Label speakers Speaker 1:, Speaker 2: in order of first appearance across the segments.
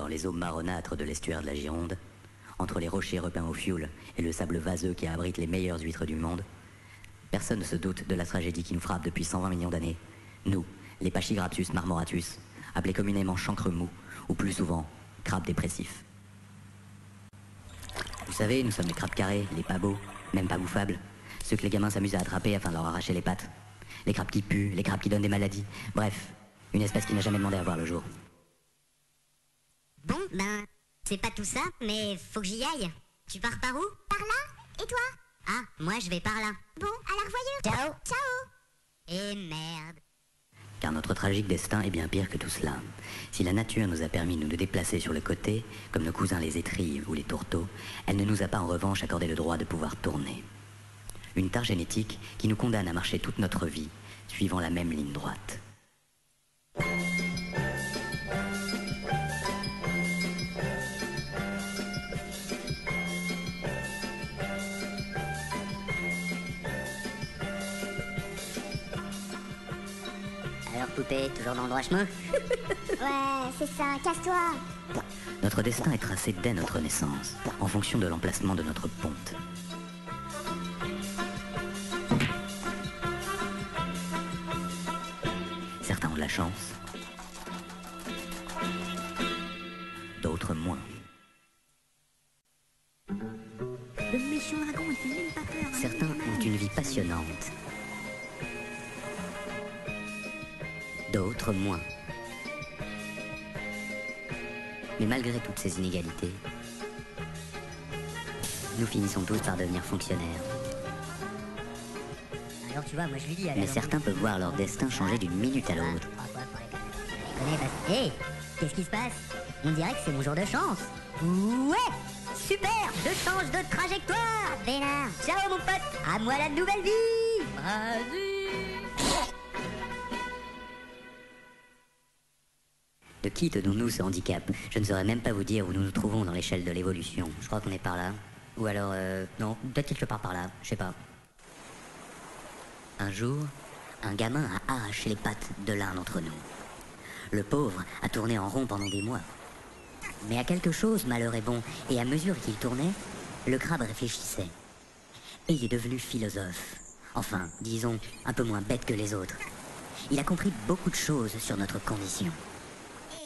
Speaker 1: dans les eaux marronâtres de l'estuaire de la Gironde, entre les rochers repeints au fioul et le sable vaseux qui abrite les meilleures huîtres du monde, personne ne se doute de la tragédie qui nous frappe depuis 120 millions d'années. Nous, les Pachygraptus marmoratus, appelés communément chancre mou, ou plus souvent, crabes dépressifs. Vous savez, nous sommes les crabes carrés, les pas beaux, même pas bouffables, ceux que les gamins s'amusent à attraper afin de leur arracher les pattes. Les crabes qui puent, les crabes qui donnent des maladies, bref, une espèce qui n'a jamais demandé à voir le jour.
Speaker 2: Bon, ben, c'est pas tout ça, mais faut que j'y aille. Tu pars par où?
Speaker 3: Par là? Et toi?
Speaker 2: Ah, moi je vais par là.
Speaker 3: Bon, à la revoyure.
Speaker 2: Ciao.
Speaker 3: Ciao.
Speaker 2: Et merde.
Speaker 1: Car notre tragique destin est bien pire que tout cela. Si la nature nous a permis de nous déplacer sur le côté, comme nos cousins les étrilles ou les tourteaux, elle ne nous a pas en revanche accordé le droit de pouvoir tourner. Une tare génétique qui nous condamne à marcher toute notre vie, suivant la même ligne droite.
Speaker 2: Alors poupée, toujours dans le droit chemin?
Speaker 3: Ouais, c'est ça, casse-toi.
Speaker 1: Notre destin est tracé dès notre naissance, en fonction de l'emplacement de notre ponte. Certains ont de la chance, d'autres moins.
Speaker 3: Le méchant dragon, il fait même pas peur.
Speaker 1: Certains ont une vie passionnante, d'autres moins. Mais malgré toutes ces inégalités, nous finissons tous par devenir fonctionnaires.
Speaker 2: Alors tu vois, moi je lui dis...
Speaker 1: Mais certains peuvent voir leur destin changer d'une minute à l'autre.
Speaker 2: Hé, qu'est-ce qui se passe? On dirait que c'est mon jour de chance. Ouais, super, je change de trajectoire, vénard. Ciao mon pote, à moi la nouvelle vie. Vas-y.
Speaker 1: De qui tenons-nous ce handicap? Je ne saurais même pas vous dire où nous nous trouvons dans l'échelle de l'évolution. Je crois qu'on est par là. Ou alors, non, peut-être quelque part par là, je sais pas. Un jour, un gamin a arraché les pattes de l'un d'entre nous. Le pauvre a tourné en rond pendant des mois. Mais à quelque chose, malheur est bon, et à mesure qu'il tournait, le crabe réfléchissait. Et il est devenu philosophe. Enfin, disons, un peu moins bête que les autres. Il a compris beaucoup de choses sur notre condition.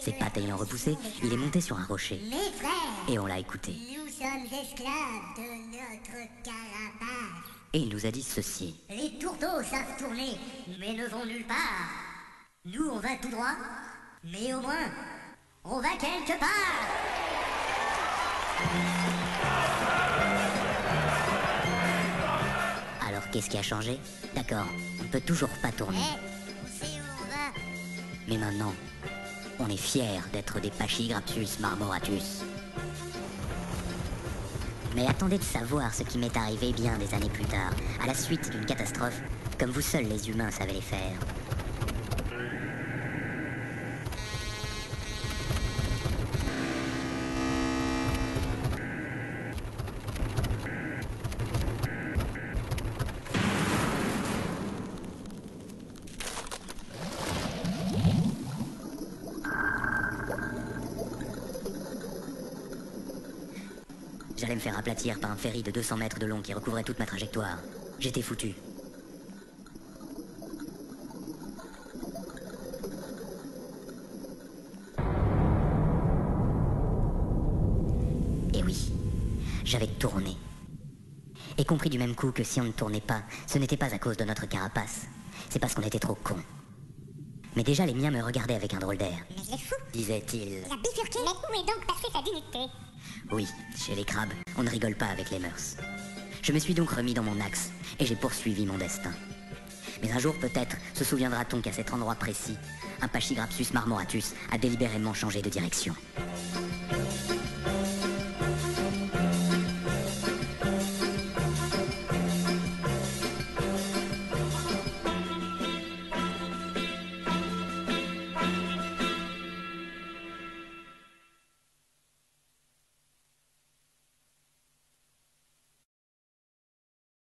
Speaker 1: Ses pattes ayant repoussé, il est monté sur un rocher.
Speaker 2: Mes frères,
Speaker 1: Et on l'a écouté.
Speaker 2: nous sommes esclaves de notre carapace.
Speaker 1: Et il nous a dit ceci.
Speaker 2: Les tourteaux savent tourner, mais ne vont nulle part. Nous, on va tout droit, mais au moins, on va quelque part.
Speaker 1: Alors qu'est-ce qui a changé? D'accord, on ne peut toujours pas tourner.
Speaker 2: On sait où on va.
Speaker 1: Mais maintenant, on est fiers d'être des Pachygraptus marmoratus. Mais attendez de savoir ce qui m'est arrivé bien des années plus tard, à la suite d'une catastrophe, comme vous seuls les humains savez les faire. J'allais me faire aplatir par un ferry de 200 mètres de long qui recouvrait toute ma trajectoire. J'étais foutu. Et oui, j'avais tourné. Et compris du même coup que si on ne tournait pas, ce n'était pas à cause de notre carapace. C'est parce qu'on était trop cons. Mais déjà les miens me regardaient avec un drôle d'air.
Speaker 3: Mais il est fou.
Speaker 1: Disait-il.
Speaker 3: Il a bifurqué. Mais où est donc passée sa dignité?
Speaker 1: Oui, chez les crabes, on ne rigole pas avec les mœurs. Je me suis donc remis dans mon axe, et j'ai poursuivi mon destin. Mais un jour peut-être se souviendra-t-on qu'à cet endroit précis, un Pachygraptus marmoratus a délibérément changé de direction.